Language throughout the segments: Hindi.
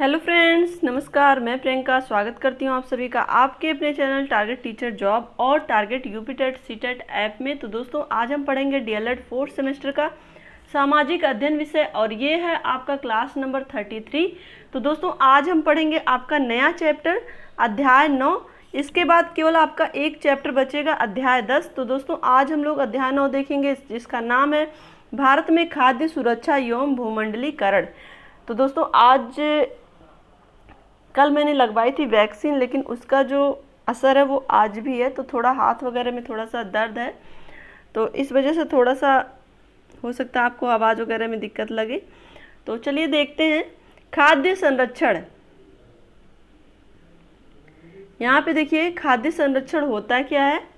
हेलो फ्रेंड्स, नमस्कार। मैं प्रियंका स्वागत करती हूँ आप सभी का आपके अपने चैनल टारगेट टीचर जॉब और target UP TET CTET app में। तो दोस्तों, आज हम पढ़ेंगे डीएलएड 4th सेमेस्टर का सामाजिक अध्ययन विषय और ये है आपका क्लास नंबर 33। तो दोस्तों, आज हम पढ़ेंगे आपका नया चैप्टर अध्याय 9। इसके बाद केवल आपका एक चैप्टर बचेगा, अध्याय 10। तो दोस्तों, आज हम लोग अध्याय 9 देखेंगे, जिसका नाम है भारत में खाद्य सुरक्षा एवं भूमंडलीकरण। तो दोस्तों, आज कल मैंने लगवाई थी वैक्सीन, लेकिन उसका जो असर है वो आज भी है। तो थोड़ा हाथ वगैरह में थोड़ा सा दर्द है, तो इस वजह से थोड़ा सा हो सकता है आपको आवाज़ वगैरह में दिक्कत लगे। तो चलिए देखते हैं खाद्य संरक्षण। यहाँ पे देखिए, खाद्य संरक्षण होता क्या है।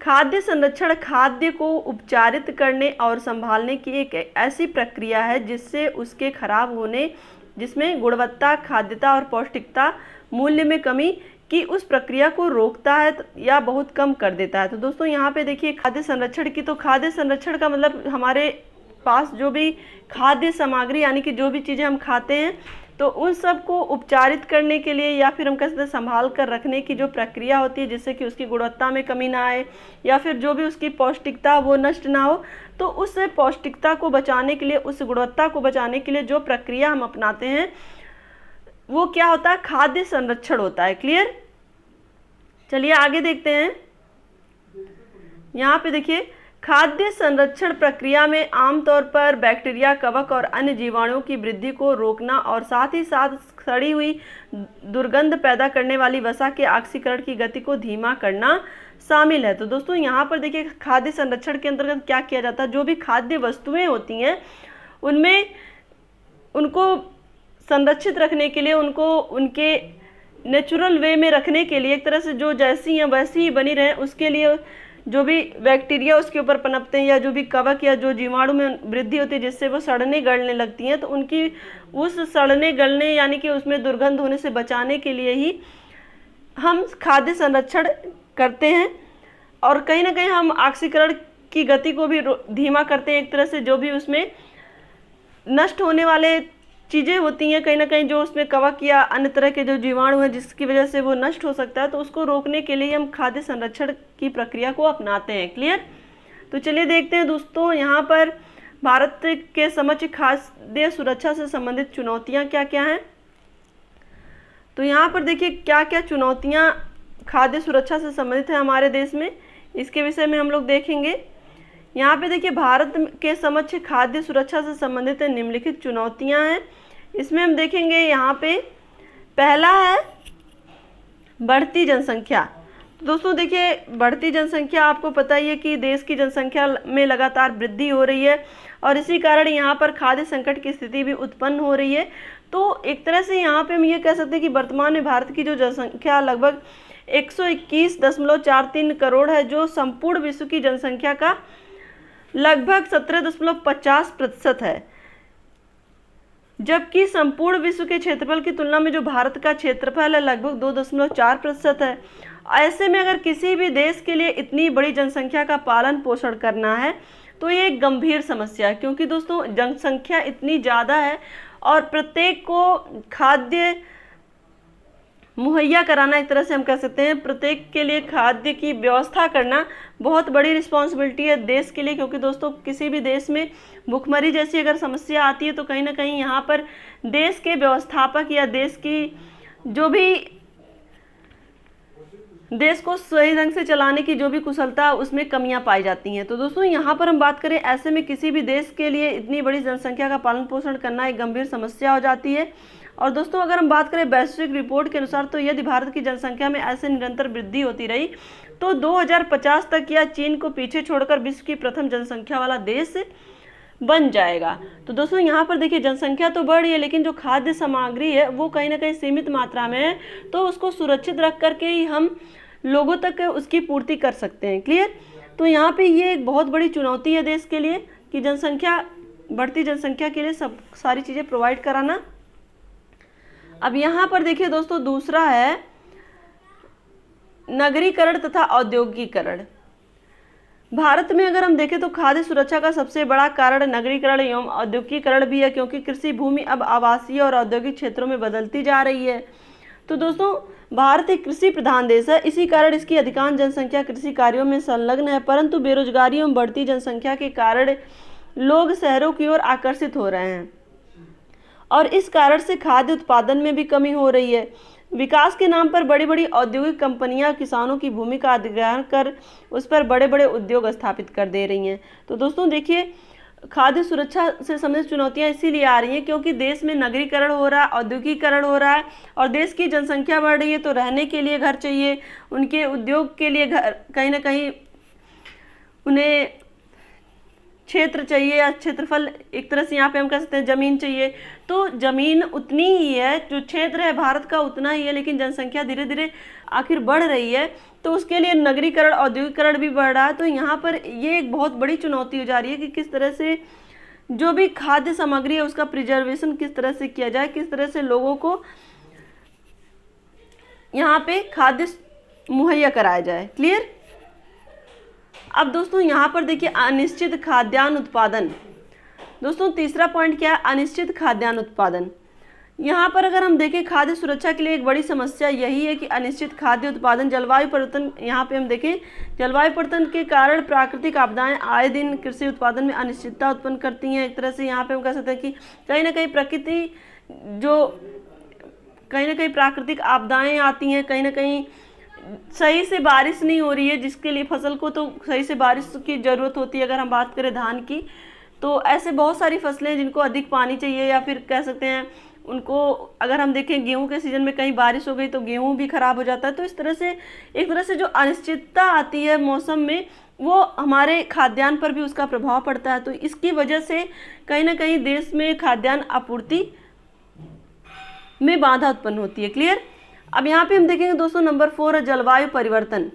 खाद्य संरक्षण खाद्य को उपचारित करने और संभालने की एक ऐसी प्रक्रिया है जिससे उसके खराब होने, जिसमें गुणवत्ता, खाद्यता और पौष्टिकता मूल्य में कमी की उस प्रक्रिया को रोकता है या बहुत कम कर देता है। तो दोस्तों, यहाँ पे देखिए खाद्य संरक्षण की, तो खाद्य संरक्षण का मतलब हमारे पास जो भी खाद्य सामग्री यानी कि जो भी चीज़ें हम खाते हैं, तो उन सब को उपचारित करने के लिए या फिर हम कह सकते हैं संभाल कर रखने की जो प्रक्रिया होती है, जिससे कि उसकी गुणवत्ता में कमी ना आए या फिर जो भी उसकी पौष्टिकता वो नष्ट ना हो। तो उस पौष्टिकता को बचाने के लिए, उस गुणवत्ता को बचाने के लिए जो प्रक्रिया हम अपनाते हैं वो क्या होता है, खाद्य संरक्षण होता है। क्लियर। चलिए आगे देखते हैं। यहाँ पे देखिए, खाद्य संरक्षण प्रक्रिया में आमतौर पर बैक्टीरिया, कवक और अन्य जीवाणुओं की वृद्धि को रोकना और साथ ही साथ सड़ी हुई दुर्गंध पैदा करने वाली वसा के ऑक्सीकरण की गति को धीमा करना शामिल है। तो दोस्तों, यहाँ पर देखिए खाद्य संरक्षण के अंतर्गत क्या किया जाता है, जो भी खाद्य वस्तुएं होती हैं उनमें उनको संरक्षित रखने के लिए, उनको उनके नेचुरल वे में रखने के लिए, एक तरह से जो जैसी हैं वैसी ही बनी रहे, उसके लिए जो भी बैक्टीरिया उसके ऊपर पनपते हैं या जो भी कवक या जो जीवाणु में वृद्धि होती है जिससे वो सड़ने गलने लगती हैं, तो उनकी उस सड़ने गलने यानी कि उसमें दुर्गंध होने से बचाने के लिए ही हम खाद्य संरक्षण करते हैं। और कहीं ना कहीं हम ऑक्सीकरण की गति को भी धीमा करते हैं, एक तरह से जो भी उसमें नष्ट होने वाले चीज़ें होती हैं, कहीं ना कहीं जो उसमें कवक या अन्य तरह के जो जीवाणु हैं जिसकी वजह से वो नष्ट हो सकता है, तो उसको रोकने के लिए हम खाद्य संरक्षण की प्रक्रिया को अपनाते हैं। क्लियर। तो चलिए देखते हैं दोस्तों, यहाँ पर भारत के समक्ष खाद्य सुरक्षा से संबंधित चुनौतियाँ क्या क्या हैं। तो यहाँ पर देखिए क्या क्या चुनौतियाँ खाद्य सुरक्षा से संबंधित है हमारे देश में, इसके विषय में हम लोग देखेंगे। यहाँ पे देखिए, भारत के समक्ष खाद्य सुरक्षा से संबंधित निम्नलिखित चुनौतियाँ हैं। इसमें हम देखेंगे, यहाँ पे पहला है बढ़ती जनसंख्या। तो दोस्तों देखिए, बढ़ती जनसंख्या, आपको पता ही है कि देश की जनसंख्या में लगातार वृद्धि हो रही है और इसी कारण यहाँ पर खाद्य संकट की स्थिति भी उत्पन्न हो रही है। तो एक तरह से यहाँ पे हम ये कह सकते हैं कि वर्तमान में भारत की जो जनसंख्या लगभग 121.43 करोड़ है, जो संपूर्ण विश्व की जनसंख्या का लगभग 17.50% है, जबकि संपूर्ण विश्व के क्षेत्रफल की तुलना में जो भारत का क्षेत्रफल है लगभग 2.4% है। ऐसे में अगर किसी भी देश के लिए इतनी बड़ी जनसंख्या का पालन पोषण करना है तो ये एक गंभीर समस्या है, क्योंकि दोस्तों जनसंख्या इतनी ज़्यादा है और प्रत्येक को खाद्य मुहैया कराना, एक तरह से हम कह सकते हैं प्रत्येक के लिए खाद्य की व्यवस्था करना बहुत बड़ी रिस्पॉन्सिबिलिटी है देश के लिए। क्योंकि दोस्तों, किसी भी देश में भूखमरी जैसी अगर समस्या आती है तो कहीं ना कहीं यहाँ पर देश के व्यवस्थापक या देश की जो भी देश को सही ढंग से चलाने की जो भी कुशलता, उसमें कमियां पाई जाती हैं। तो दोस्तों, यहाँ पर हम बात करें, ऐसे में किसी भी देश के लिए इतनी बड़ी जनसंख्या का पालन पोषण करना एक गंभीर समस्या हो जाती है। और दोस्तों, अगर हम बात करें वैश्विक रिपोर्ट के अनुसार, तो यदि भारत की जनसंख्या में ऐसे निरंतर वृद्धि होती रही तो 2050 तक यह चीन को पीछे छोड़कर विश्व की प्रथम जनसंख्या वाला देश बन जाएगा। तो दोस्तों, यहाँ पर देखिए जनसंख्या तो बढ़ रही है, लेकिन जो खाद्य सामग्री है वो कहीं ना कहीं सीमित मात्रा में है, तो उसको सुरक्षित रख करके ही हम लोगों तक उसकी पूर्ति कर सकते हैं। क्लियर। तो यहाँ पे ये एक बहुत बड़ी चुनौती है देश के लिए कि बढ़ती जनसंख्या के लिए सब सारी चीज़ें प्रोवाइड कराना। अब यहाँ पर देखिए दोस्तों, दूसरा है नगरीकरण तथा औद्योगिकरण। भारत में अगर हम देखें तो खाद्य सुरक्षा का सबसे बड़ा कारण नगरीकरण एवं औद्योगिकीकरण भी है, क्योंकि कृषि भूमि अब आवासीय और औद्योगिक क्षेत्रों में बदलती जा रही है। तो दोस्तों, भारत एक कृषि प्रधान देश है, इसी कारण इसकी अधिकांश जनसंख्या कृषि कार्यों में संलग्न है, परंतु बेरोजगारी एवं बढ़ती जनसंख्या के कारण लोग शहरों की ओर आकर्षित हो रहे हैं और इस कारण से खाद्य उत्पादन में भी कमी हो रही है। विकास के नाम पर बड़ी बड़ी औद्योगिक कंपनियां किसानों की भूमि का अधिग्रहण कर उस पर बड़े बड़े उद्योग स्थापित कर दे रही हैं। तो दोस्तों देखिए, खाद्य सुरक्षा से संबंधित चुनौतियां इसीलिए आ रही हैं क्योंकि देश में नगरीकरण हो रहा है, औद्योगिकीकरण हो रहा है और देश की जनसंख्या बढ़ रही है, तो रहने के लिए घर चाहिए, उनके उद्योग के लिए घर, कहीं ना कहीं उन्हें क्षेत्र चाहिए या क्षेत्रफल, एक तरह से यहाँ पे हम कह सकते हैं ज़मीन चाहिए। तो ज़मीन उतनी ही है, जो क्षेत्र है भारत का उतना ही है, लेकिन जनसंख्या धीरे धीरे आखिर बढ़ रही है, तो उसके लिए नगरीकरण औद्योगिकरण भी बढ़ रहा है। तो यहाँ पर ये एक बहुत बड़ी चुनौती हो जा रही है कि किस तरह से जो भी खाद्य सामग्री है उसका प्रिजर्वेशन किस तरह से किया जाए, किस तरह से लोगों को यहाँ पे खाद्य मुहैया कराया जाए। क्लियर। अब दोस्तों यहाँ पर देखिए अनिश्चित खाद्यान्न उत्पादन। दोस्तों तीसरा पॉइंट क्या है? अनिश्चित खाद्यान्न उत्पादन। यहाँ पर अगर हम देखें खाद्य सुरक्षा के लिए एक बड़ी समस्या यही है कि अनिश्चित खाद्य उत्पादन, जलवायु परिवर्तन, यहाँ पे हम देखें जलवायु परिवर्तन के कारण प्राकृतिक आपदाएं आए दिन कृषि उत्पादन में अनिश्चितता उत्पन्न करती हैं। एक तरह से यहाँ पे हम कह सकते हैं कि कहीं ना कहीं प्रकृति जो कहीं ना कहीं प्राकृतिक आपदाएं आती हैं, कहीं ना कहीं सही से बारिश नहीं हो रही है, जिसके लिए फसल को तो सही से बारिश की ज़रूरत होती है। अगर हम बात करें धान की, तो ऐसे बहुत सारी फसलें हैं जिनको अधिक पानी चाहिए, या फिर कह सकते हैं उनको, अगर हम देखें गेहूं के सीज़न में कहीं बारिश हो गई तो गेहूं भी खराब हो जाता है। तो इस तरह से एक तरह से जो अनिश्चितता आती है मौसम में, वो हमारे खाद्यान्न पर भी उसका प्रभाव पड़ता है। तो इसकी वजह से कहीं ना कहीं देश में खाद्यान्न आपूर्ति में बाधा उत्पन्न होती है। क्लियर। अब यहाँ पे हम देखेंगे दोस्तों नंबर 4 है जलवायु परिवर्तन।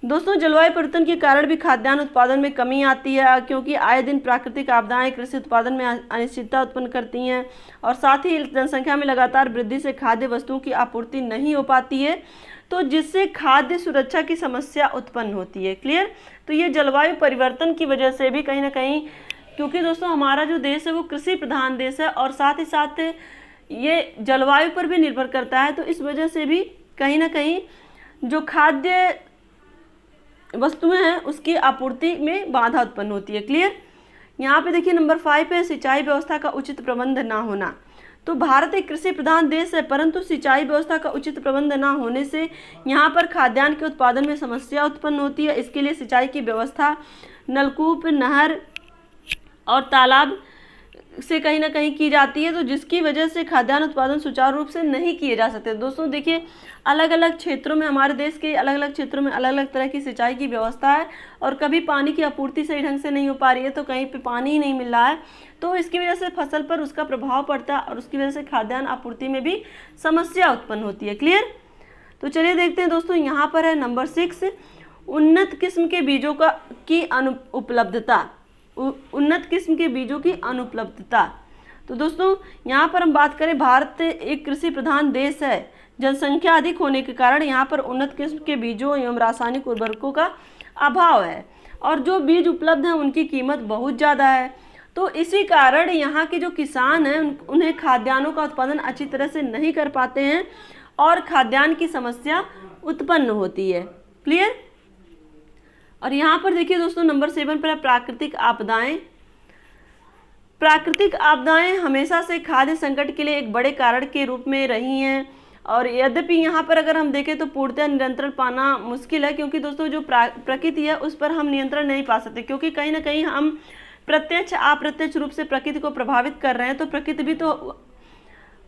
दोस्तों जलवायु परिवर्तन के कारण भी खाद्यान्न उत्पादन में कमी आती है, क्योंकि आए दिन प्राकृतिक आपदाएं कृषि उत्पादन में अनिश्चितता उत्पन्न करती हैं और साथ ही जनसंख्या में लगातार वृद्धि से खाद्य वस्तुओं की आपूर्ति नहीं हो पाती है, तो जिससे खाद्य सुरक्षा की समस्या उत्पन्न होती है। क्लियर। तो ये जलवायु परिवर्तन की वजह से भी कहीं ना कहीं, क्योंकि दोस्तों हमारा जो देश है वो कृषि प्रधान देश है और साथ ही साथ ये जलवायु पर भी निर्भर करता है, तो इस वजह से भी कहीं ना कहीं जो खाद्य वस्तुएं हैं उसकी आपूर्ति में बाधा उत्पन्न होती है। क्लियर। यहाँ पे देखिए नंबर 5 है सिंचाई व्यवस्था का उचित प्रबंध ना होना। तो भारत एक कृषि प्रधान देश है, परंतु सिंचाई व्यवस्था का उचित प्रबंध ना होने से यहाँ पर खाद्यान्न के उत्पादन में समस्या उत्पन्न होती है। इसके लिए सिंचाई की व्यवस्था नलकूप, नहर और तालाब से कहीं ना कहीं की जाती है, तो जिसकी वजह से खाद्यान्न उत्पादन सुचारू रूप से नहीं किए जा सकते। दोस्तों देखिए अलग अलग क्षेत्रों में, हमारे देश के अलग अलग क्षेत्रों में अलग अलग तरह की सिंचाई की व्यवस्था है और कभी पानी की आपूर्ति सही ढंग से नहीं हो पा रही है, तो कहीं पे पानी ही नहीं मिल रहा है, तो इसकी वजह से फसल पर उसका प्रभाव पड़ता है और उसकी वजह से खाद्यान्न आपूर्ति में भी समस्या उत्पन्न होती है। क्लियर। तो चलिए देखते हैं दोस्तों, यहाँ पर है नंबर 6 उन्नत किस्म के बीजों की उपलब्धता। उन्नत किस्म के बीजों की अनुपलब्धता। तो दोस्तों यहाँ पर हम बात करें, भारत एक कृषि प्रधान देश है, जनसंख्या अधिक होने के कारण यहाँ पर उन्नत किस्म के बीजों एवं रासायनिक उर्वरकों का अभाव है और जो बीज उपलब्ध हैं उनकी कीमत बहुत ज़्यादा है। तो इसी कारण यहाँ के जो किसान हैं उन्हें खाद्यान्नों का उत्पादन अच्छी तरह से नहीं कर पाते हैं और खाद्यान्न की समस्या उत्पन्न होती है। क्लियर। और यहाँ पर देखिए दोस्तों नंबर 7 पर है प्राकृतिक आपदाएं। प्राकृतिक आपदाएं हमेशा से खाद्य संकट के लिए एक बड़े कारण के रूप में रही हैं और यद्यपि यहाँ पर अगर हम देखें तो पूर्णतः नियंत्रण पाना मुश्किल है, क्योंकि दोस्तों जो प्रकृति है उस पर हम नियंत्रण नहीं पा सकते, क्योंकि कहीं ना कहीं हम प्रत्यक्ष अप्रत्यक्ष रूप से प्रकृति को प्रभावित कर रहे हैं। तो प्रकृति भी तो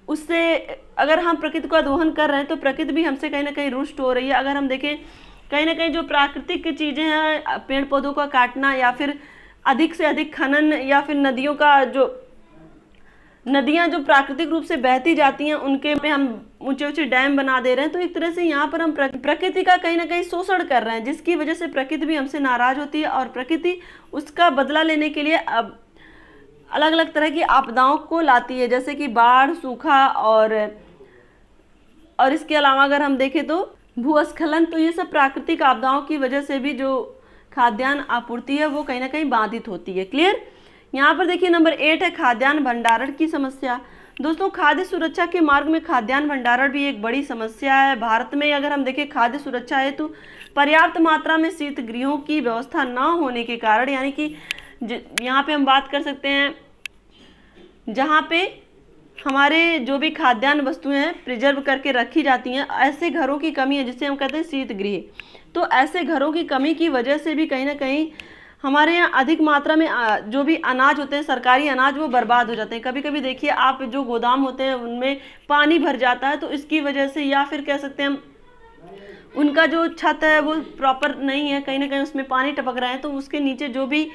उससे, अगर हम प्रकृति का दोहन कर रहे हैं तो प्रकृति भी हमसे कहीं ना कहीं रुष्ट हो रही है। अगर हम देखें कहीं ना कहीं जो प्राकृतिक चीज़ें हैं, पेड़ पौधों का काटना या फिर अधिक से अधिक खनन या फिर नदियों का जो नदियां जो प्राकृतिक रूप से बहती जाती हैं उनके पे हम ऊंचे ऊंचे डैम बना दे रहे हैं, तो एक तरह से यहाँ पर हम प्रकृति का कहीं ना कहीं शोषण कर रहे हैं, जिसकी वजह से प्रकृति भी हमसे नाराज होती है और प्रकृति उसका बदला लेने के लिए अब अलग अलग तरह की आपदाओं को लाती है, जैसे कि बाढ़, सूखा और इसके अलावा अगर हम देखें तो भूस्खलन। तो ये सब प्राकृतिक आपदाओं की वजह से भी जो खाद्यान्न आपूर्ति है वो कहीं ना कहीं बाधित होती है। क्लियर। यहाँ पर देखिए नंबर 8 है खाद्यान्न भंडारण की समस्या। दोस्तों खाद्य सुरक्षा के मार्ग में खाद्यान्न भंडारण भी एक बड़ी समस्या है। भारत में अगर हम देखें खाद्य सुरक्षा हेतु पर्याप्त मात्रा में शीत गृहों की व्यवस्था न होने के कारण, यानी कि यहाँ पे हम बात कर सकते हैं जहाँ पे हमारे जो भी खाद्यान्न वस्तुएं हैं प्रिजर्व करके रखी जाती हैं, ऐसे घरों की कमी है जिसे हम कहते हैं शीत गृह। तो ऐसे घरों की कमी की वजह से भी कहीं ना कहीं हमारे यहाँ अधिक मात्रा में जो भी अनाज होते हैं, सरकारी अनाज, वो बर्बाद हो जाते हैं। कभी कभी देखिए आप जो गोदाम होते हैं उनमें पानी भर जाता है, तो इसकी वजह से, या फिर कह सकते हैं उनका जो छत है वो प्रॉपर नहीं है, कहीं ना कहीं उसमें पानी टपक रहा है, तो उसके नीचे जो भी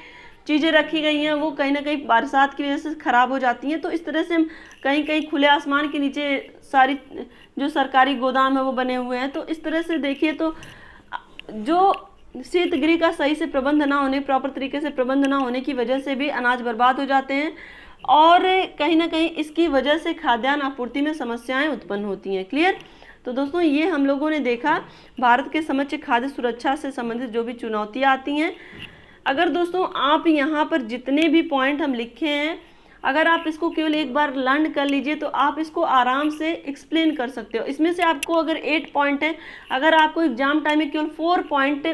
चीज़ें रखी गई हैं वो कहीं ना कहीं बरसात की वजह से ख़राब हो जाती हैं। तो इस तरह से हम कहीं कहीं खुले आसमान के नीचे सारी जो सरकारी गोदाम है वो बने हुए हैं। तो इस तरह से देखिए तो जो शीत गृह का सही से प्रबंध ना होने, प्रॉपर तरीके से प्रबंध ना होने की वजह से भी अनाज बर्बाद हो जाते हैं और कहीं ना कहीं इसकी वजह से खाद्यान्न आपूर्ति में समस्याएं उत्पन्न होती हैं। क्लियर। तो दोस्तों ये हम लोगों ने देखा भारत के समक्ष खाद्य सुरक्षा से संबंधित जो भी चुनौतियां आती हैं। अगर दोस्तों आप यहाँ पर जितने भी पॉइंट हम लिखे हैं, अगर आप इसको केवल एक बार लर्न कर लीजिए तो आप इसको आराम से एक्सप्लेन कर सकते हो। इसमें से आपको अगर 8 पॉइंट है, अगर आपको एग्जाम टाइम में केवल 4 पॉइंट,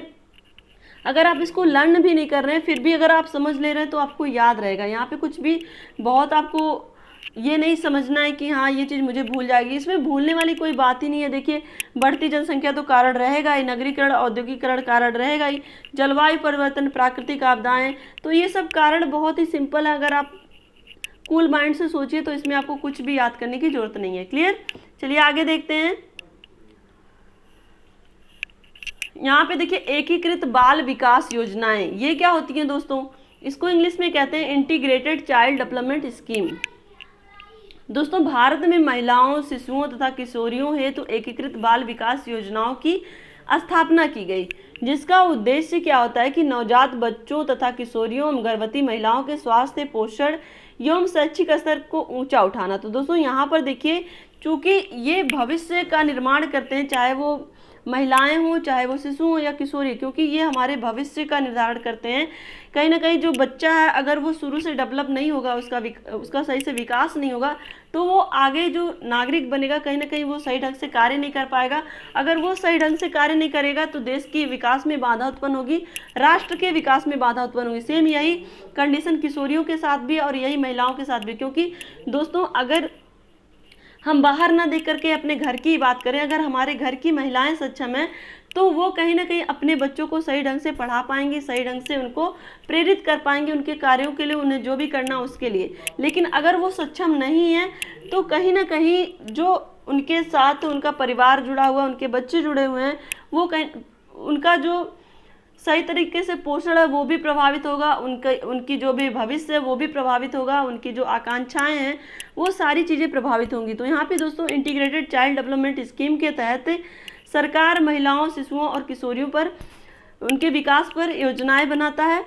अगर आप इसको लर्न भी नहीं कर रहे हैं फिर भी अगर आप समझ ले रहे हैं तो आपको याद रहेगा। यहाँ पे कुछ भी बहुत आपको ये नहीं समझना है कि हाँ ये चीज़ मुझे भूल जाएगी, इसमें भूलने वाली कोई बात ही नहीं है। देखिए बढ़ती जनसंख्या तो कारण रहेगा ही, नगरीकरण औद्योगिकरण कारण रहेगा ही, जलवायु परिवर्तन, प्राकृतिक आपदाएं, तो ये सब कारण बहुत ही सिंपल है। अगर आप कूल माइंड से सोचिए तो इसमें आपको कुछ भी याद करने की जरूरत नहीं है। क्लियर। चलिए आगे देखते हैं। यहाँ पे देखिए एकीकृत बाल विकास योजनाएं, ये क्या होती हैं दोस्तों? इसको इंग्लिश में कहते हैं इंटीग्रेटेड चाइल्ड डेवलपमेंट स्कीम। दोस्तों भारत में महिलाओं, शिशुओं तथा किशोरियों हेतु एकीकृत बाल विकास योजनाओं की स्थापना की गई, जिसका उद्देश्य क्या होता है कि नवजात बच्चों तथा किशोरियों एवं गर्भवती महिलाओं के स्वास्थ्य, पोषण एवं शैक्षिक स्तर को ऊंचा उठाना। तो दोस्तों यहाँ पर देखिए चूंकि ये भविष्य का निर्माण करते हैं, चाहे वो महिलाएं हों, चाहे वो शिशु हों या किशोरी, क्योंकि ये हमारे भविष्य का निर्धारण करते हैं। कहीं ना कहीं जो बच्चा है अगर वो शुरू से डेवलप नहीं होगा, उसका सही से विकास नहीं होगा, तो वो आगे जो नागरिक बनेगा कहीं ना कहीं वो सही ढंग से कार्य नहीं कर पाएगा। अगर वो सही ढंग से कार्य नहीं करेगा तो देश के विकास में बाधा उत्पन्न होगी, राष्ट्र के विकास में बाधा उत्पन्न होगी। सेम यही कंडीशन किशोरियों के साथ भी और यही महिलाओं के साथ भी, क्योंकि दोस्तों अगर हम बाहर ना देख करके अपने घर की बात करें, अगर हमारे घर की महिलाएं सक्षम हैं तो वो कहीं ना कहीं अपने बच्चों को सही ढंग से पढ़ा पाएंगी, सही ढंग से उनको प्रेरित कर पाएंगे उनके कार्यों के लिए, उन्हें जो भी करना उसके लिए। लेकिन अगर वो सक्षम नहीं है तो कहीं ना कहीं जो उनके साथ उनका परिवार जुड़ा हुआ, उनके बच्चे जुड़े हुए हैं, वो कहीं उनका जो सही तरीके से पोषण है वो भी प्रभावित होगा, उनकी जो भी भविष्य है वो भी प्रभावित होगा, उनकी जो आकांक्षाएं हैं वो सारी चीज़ें प्रभावित होंगी। तो यहाँ पे दोस्तों इंटीग्रेटेड चाइल्ड डेवलपमेंट स्कीम के तहत सरकार महिलाओं, शिशुओं और किशोरियों पर, उनके विकास पर योजनाएं बनाता है।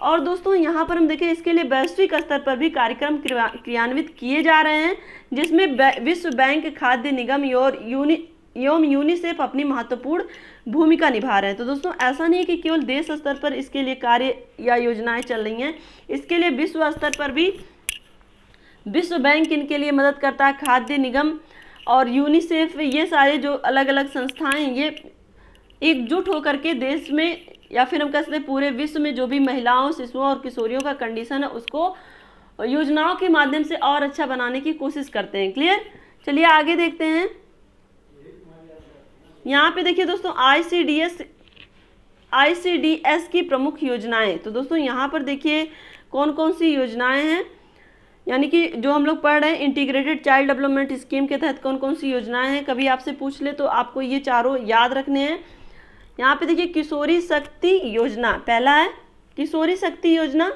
और दोस्तों यहाँ पर हम देखें इसके लिए वैश्विक स्तर पर भी कार्यक्रम क्रियान्वित किए जा रहे हैं, जिसमें विश्व बैंक, खाद्य निगम और यूनिसेफ अपनी महत्वपूर्ण भूमिका निभा रहे हैं। तो दोस्तों ऐसा नहीं है कि केवल देश स्तर पर इसके लिए कार्य या योजनाएं चल रही हैं, इसके लिए विश्व स्तर पर भी विश्व बैंक इनके लिए मदद करता है, खाद्य निगम और यूनिसेफ, ये सारे जो अलग अलग संस्थाएं हैं ये एकजुट होकर के देश में या फिर हम कह सकते हैं पूरे विश्व में जो भी महिलाओं, शिशुओं और किशोरियों का कंडीशन है उसको योजनाओं के माध्यम से और अच्छा बनाने की कोशिश करते हैं। क्लियर। चलिए आगे देखते हैं। यहाँ पे देखिए दोस्तों ICDS की प्रमुख योजनाएं। तो दोस्तों यहाँ पर देखिए कौन कौन सी योजनाएं हैं, यानी कि जो हम लोग पढ़ रहे हैं इंटीग्रेटेड चाइल्ड डेवलपमेंट स्कीम के तहत कौन कौन सी योजनाएं हैं। कभी आपसे पूछ ले तो आपको ये चारों याद रखने हैं। यहाँ पे देखिए किशोरी शक्ति योजना, पहला है किशोरी शक्ति योजना,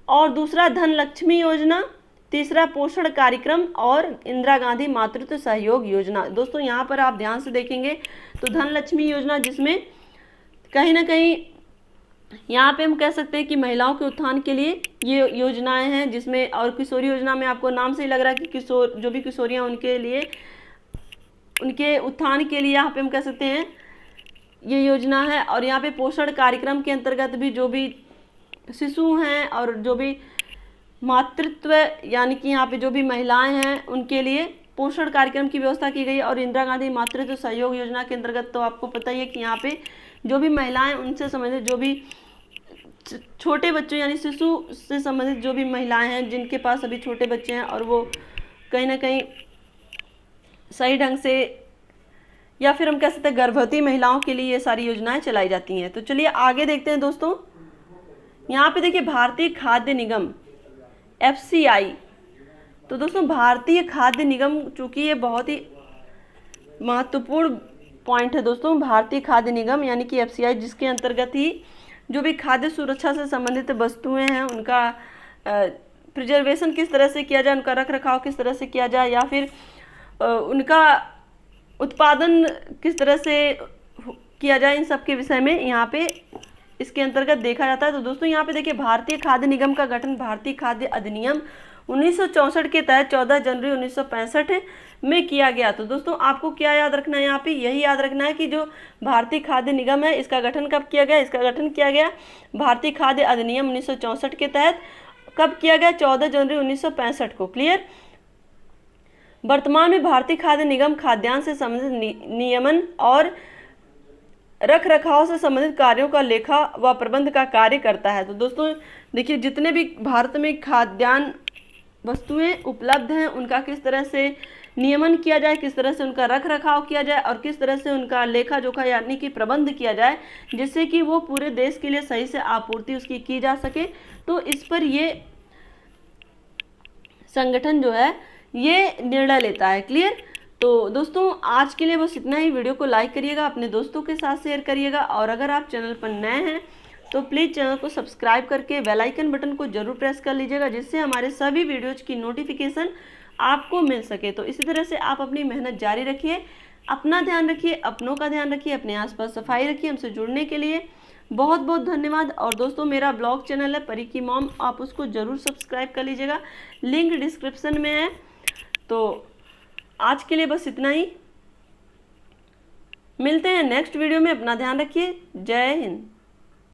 और दूसरा धन लक्ष्मी योजना, तीसरा पोषण कार्यक्रम और इंदिरा गांधी मातृत्व सहयोग योजना। दोस्तों यहाँ पर आप ध्यान से देखेंगे तो धन लक्ष्मी योजना, जिसमें कहीं ना कहीं यहाँ पे हम कह सकते हैं कि महिलाओं के उत्थान के लिए ये योजनाएं हैं, जिसमें और किशोरी योजना में आपको नाम से ही लग रहा है कि किशोर जो भी किशोरियाँ उनके लिए, उनके उत्थान के लिए यहाँ पे हम कह सकते हैं ये योजना है। और यहाँ पे पोषण कार्यक्रम के अंतर्गत भी जो भी शिशु हैं और जो भी मातृत्व यानी कि यहाँ पे जो भी महिलाएं हैं उनके लिए पोषण कार्यक्रम की व्यवस्था की गई है। और इंदिरा गांधी मातृत्व सहयोग योजना के अंतर्गत तो आपको पता ही है कि यहाँ पे जो भी महिलाएं उनसे संबंधित जो भी छोटे बच्चों यानी शिशु से संबंधित जो भी महिलाएं हैं जिनके पास अभी छोटे बच्चे हैं और वो कहीं ना कहीं सही ढंग से या फिर हम कह सकते हैं गर्भवती महिलाओं के लिए ये सारी योजनाएं चलाई जाती हैं। तो चलिए आगे देखते हैं दोस्तों। यहाँ पे देखिए भारतीय खाद्य निगम FCI। तो दोस्तों भारतीय खाद्य निगम चूंकि ये बहुत ही महत्वपूर्ण पॉइंट है दोस्तों, भारतीय खाद्य निगम यानी कि FCI, जिसके अंतर्गत ही जो भी खाद्य सुरक्षा से संबंधित वस्तुएं हैं उनका प्रिजर्वेशन किस तरह से किया जाए, उनका रख रखाव किस तरह से किया जाए या फिर उनका उत्पादन किस तरह से किया जाए, इन सब के विषय में यहाँ पे इसके अंतर्गत देखा जाता है। तो दोस्तों यहाँ पे देखिए भारतीय खाद्य निगम का गठन भारतीय खाद्य अधिनियम 1964 के तहत 14 जनवरी 1965 में किया गया। तो दोस्तों आपको क्या याद रखना है, यहाँ पे यही याद रखना है कि जो भारतीय खाद्य निगम है इसका गठन कब किया गया, इसका गठन किया गया भारतीय खाद्य अधिनियम 1964 के तहत कब किया गया, 14 जनवरी 1965 को। क्लियर। वर्तमान में भारतीय खाद्य निगम खाद्यान्न से संबंधित नियमन और रख रखाव से संबंधित कार्यों का लेखा व प्रबंध का कार्य करता है। तो दोस्तों देखिए जितने भी भारत में खाद्यान्न वस्तुएं उपलब्ध हैं उनका किस तरह से नियमन किया जाए, किस तरह से उनका रख रखाव किया जाए और किस तरह से उनका लेखा जोखा यानी कि प्रबंध किया जाए जिससे कि वो पूरे देश के लिए सही से आपूर्ति उसकी की जा सके। तो इस पर ये संगठन जो है ये निर्णय लेता है। क्लियर। तो दोस्तों आज के लिए बस इतना ही। वीडियो को लाइक करिएगा, अपने दोस्तों के साथ शेयर करिएगा और अगर आप चैनल पर नए हैं तो प्लीज़ चैनल को सब्सक्राइब करके बेल आइकन बटन को जरूर प्रेस कर लीजिएगा जिससे हमारे सभी वीडियोज की नोटिफिकेशन आपको मिल सके। तो इसी तरह से आप अपनी मेहनत जारी रखिए, अपना ध्यान रखिए, अपनों का ध्यान रखिए, अपने आसपास सफाई रखिए। हमसे जुड़ने के लिए बहुत बहुत धन्यवाद। और दोस्तों मेरा ब्लॉग चैनल है परी की मॉम, आप उसको ज़रूर सब्सक्राइब कर लीजिएगा, लिंक डिस्क्रिप्शन में है। तो आज के लिए बस इतना ही, मिलते हैं नेक्स्ट वीडियो में। अपना ध्यान रखिए। जय हिंद।